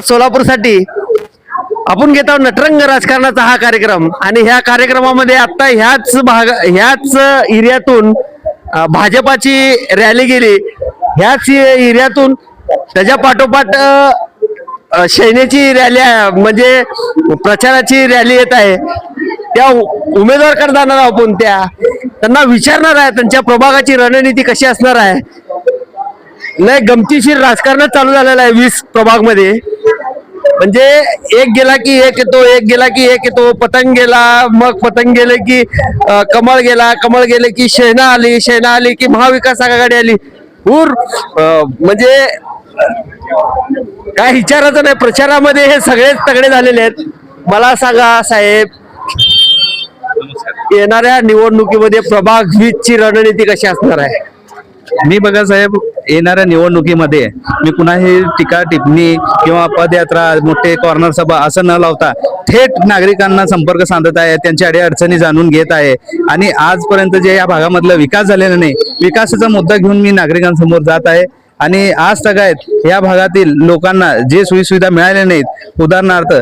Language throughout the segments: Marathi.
सोलापूरसाठी आपण घेत आहोत नटरंग राजकारणाचा हा कार्यक्रम। आणि ह्या कार्यक्रमामध्ये आता ह्याच एरियातून भाजपाची रॅली गेली, ह्याच एरियातून त्याच्या पाठोपाठ सेनेची रॅली म्हणजे प्रचाराची रॅली येत आहे। त्या उमेदवारकडे जाणार आहोत आपण, त्यांना विचारणार आहे त्यांच्या प्रभागाची रणनीती कशी असणार आहे। लय गमतीशीर राजकारण चालू झालेलं आहे 20 प्रभाग मध्ये। म्हणजे एक गेला की एक येतो, एक गेला की एक येतो। पतंग गेला, मग पतंग गेले की कमळ गेला, कमळ गेले की शैना आली, शैना आली की महाविकास आघाडी आली। म्हणजे काय विचारायचं नाही, प्रचारामध्ये हे सगळेच तगडे झालेले आहेत। मला सांगा साहेब, येणाऱ्या निवडणुकीमध्ये प्रभाग 20 ची रणनीती कशी असणार आहे? मी बघा साहेब, येणाऱ्या निवडणुकीमध्ये मी कुणाही टीका टिप्पणी किंवा पदयात्रा, मोठे कॉर्नर सभा असं न लावता थेट नागरिकांना संपर्क साधत आहे, त्यांच्या अडीअडचणी जाणून घेत आहे। आणि आजपर्यंत जे या भागामधला विकास झालेला नाही, विकासाचा मुद्दा घेऊन मी नागरिकांसमोर जात आहे। आणि आज तगायत या भागातील लोकांना जे सोयीसुविधा मिळाल्या नाहीत, उदाहरणार्थ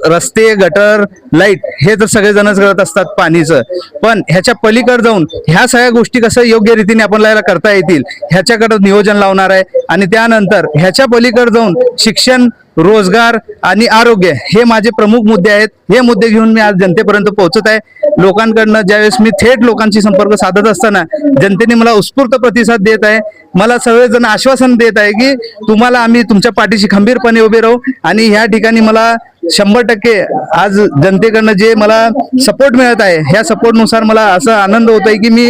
रस्ते, गटर, लाईट हे तर सगळेजणच करत असतात पाणीचं, पण ह्याच्या पलीकडे जाऊन ह्या सगळ्या गोष्टी कसं योग्य रीतीने आपल्याला करता येतील ह्याच्याकडे नियोजन लावणार आहे। आणि त्यानंतर ह्याच्या पलीकडे जाऊन शिक्षण, रोजगार आणि आरोग्य हे माझे प्रमुख मुद्दे आहेत। हे मुद्दे घेऊन मी आज जनतेपर्यंत पोहोचत आहे। लोकांकडनं ज्यावेळेस मी थेट लोकांशी संपर्क साधत असताना जनतेने मला उत्स्फूर्त प्रतिसाद देत आहे। मला सगळेजण आश्वासन देत आहे की तुम्हाला आम्ही तुमच्या पाठीशी खंबीरपणे उभे राहू। आणि ह्या ठिकाणी मला 100% आज जनतेकडनं जे मला सपोर्ट मिळत आहे, ह्या सपोर्टनुसार मला असं आनंद होत आहे की मी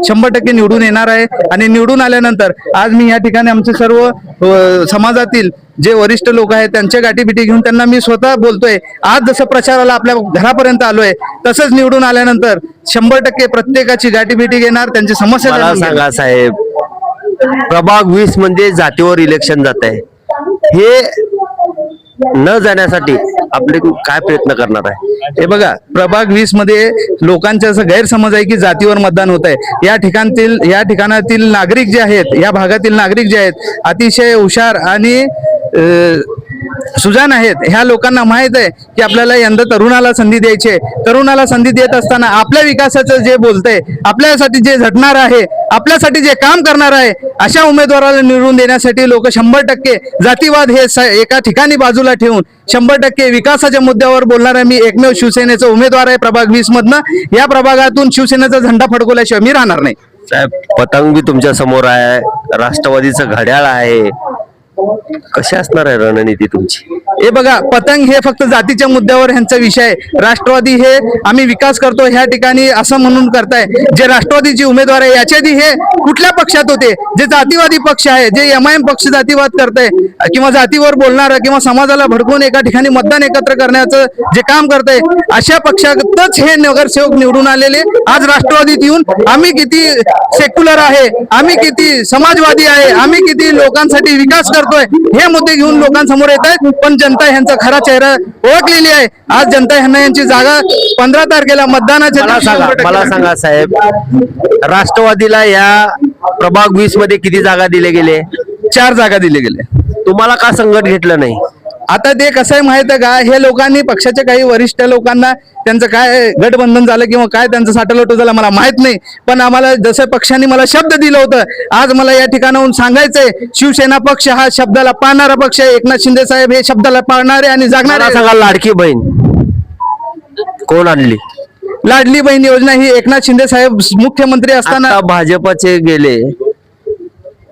100% निवडून येणार आहे। आणि निवडून आल्यानंतर आज मी या ठिकाणी आमचे सर्व समाजातील जे वरिष्ठ लोक आहेत त्यांच्या गाठीबिटी घेऊन त्यांना मी स्वतः बोलतोय। आज जसं प्रचाराला आपल्या घरापर्यंत आलोय, तसंच निवडून आल्यानंतर 100% प्रत्येकाची गाठीबिटी घेणार, त्यांची समस्या मला जाणून घेणार। सांगा साहेब, प्रभाग 20 म्हणजे जातीवर इलेक्शन जात आहे, हे न जाण्यासाठी आपले काय प्रयत्न करणार आहे? हे बघा, प्रभाग 20 मध्ये लोकांचा असं गैरसमज आहे की जातीवर मतदान होत आहे। या ठिकाणातील नागरिक जे आहेत, या भागातील नागरिक जे आहेत, अतिशय हुशार आणि सुजाण आहेत। ह्या लोकांना माहित आहे की आपल्याला यंदा तरुणाला संधी द्यायची आहे। तरुणाला संधी देत असताना आपल्या विकासाचं जे बोलतंय, आपल्यासाठी जे झटणार आहे, आपल्यासाठी जे काम करणार आहे, अशा उमेदवाराला निवडून देण्यासाठी लोक 100% जातीवाद हे एका ठिकाणी बाजूला ठेवून 100% विकासाच्या मुद्द्यावर बोलणार आहे। मी एकमेव शिवसेनेचा उमेदवार आहे प्रभाग 20 मधनं। या प्रभागातून शिवसेनेचा झेंडा फडकवल्याशिवाय मी राहणार नाही साहेब। पतंग बी तुमच्या समोर आहे, राष्ट्रवादीचं घड्याळ आहे, कशी असणार आहे रणनीती तुमची? हे बघा, पतंग हे फक्त जातीच्या मुद्द्यावर ह्यांचा विषय आहे। राष्ट्रवादी हे आम्ही विकास करतो ह्या ठिकाणी असं म्हणून करताय। जे राष्ट्रवादीचे उमेदवार आहे याच्या आधी हे कुठल्या पक्षात होते? जे जातीवादी पक्ष आहे, जे MIM पक्ष जातीवाद करताय किंवा जातीवर बोलणार किंवा समाजाला भडकवून एका ठिकाणी मतदान एकत्र करण्याचं जे काम करताय, अशा पक्षातच हे नगरसेवक निवडून आलेले। आज राष्ट्रवादीत येऊन आम्ही किती सेक्युलर आहे, आम्ही किती समाजवादी आहे, आम्ही किती लोकांसाठी विकास करतोय हे मुद्दे घेऊन लोकांसमोर येत आहेत। पण जनता ह्यांचा खरा चेहरा ओळखलेली आहे। आज जनता ह्यांना यांची जागा 15 तारखेला मतदानाच्या मला सांगा साहेब, राष्ट्रवादीला या प्रभाग 20 मध्ये किती जागा दिले गेले? 4 जागा दिले गेले। तुम्हाला का संकट घेतलं नाही? आता ते कसं आहे माहित आहे का, हे लोकांनी पक्षाच्या काही वरिष्ठ लोकांना त्यांचं काय गठबंधन झालं किंवा काय त्यांचं साठलोट झालं मला माहित नाही, पण आम्हाला जसं पक्षांनी मला शब्द दिलं होतं, आज मला या ठिकाणाहून सांगायचंय, शिवसेना पक्ष हा शब्दाला पाळणारा पक्ष आहे। एकनाथ शिंदे साहेब हे शब्दाला पाळणारे आणि जागणारे। सांगा, लाडकी बहीण कोण आणली? लाडली बहीण योजना ही एकनाथ शिंदे साहेब मुख्यमंत्री असताना भाजपचे गेले,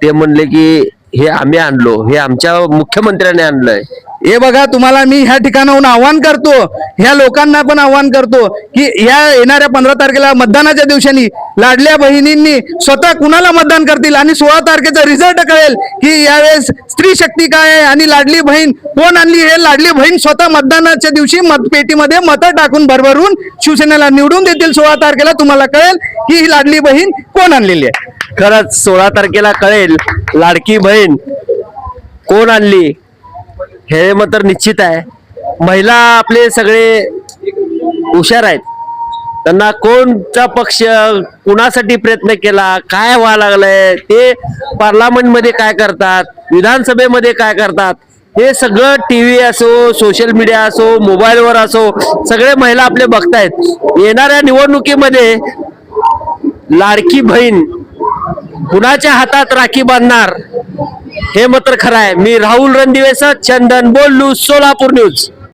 ते म्हणले की हे आम्ही आणलो, हे आमच्या मुख्यमंत्र्याने आणलंय। हे बघा, तुम्हाला मी ह्या ठिकाणाहून आव्हान करतो, ह्या लोकांना पण आव्हान करतो की या येणाऱ्या 15 तारखेला मतदानाच्या दिवशी लाडल्या बहिणींनी स्वतः कुणाला मतदान करतील आणि 16 तारखेचा रिझल्ट कळेल की यावेळेस स्त्री शक्ती काय आहे आणि लाडली बहीण कोण आणली। हे लाडली बहीण स्वतः मतदानाच्या दिवशी मतपेटीमध्ये मतं टाकून भरभरून शिवसेनेला निवडून देतील। 16 तारखेला तुम्हाला कळेल की ही लाडली बहीण कोण आणलेली आहे। खरंच 16 तारखेला कळेल लाडकी बहीण कोण आणली, हे मात्र निश्चित आहे। महिला आपले सगळे हुशार आहेत, त्यांना कोणता पक्ष कुणासाठी प्रयत्न केला, काय व्हायला लागलंय, ते पार्लमेंट मध्ये काय करतात, विधानसभेमध्ये काय करतात, हे सगळं टीव्ही असो, सोशल मीडिया असो, मोबाईलवर असो, सगळे महिला आपले बघतायत. येणाऱ्या निवडणुकीमध्ये लाडकी बहीण कुणाच्या हातात राखी बांधणार हे मात्र खरं आहे. मी राहुल रणदिवेसह चंदन बोल्लू, सोलापूर न्यूज.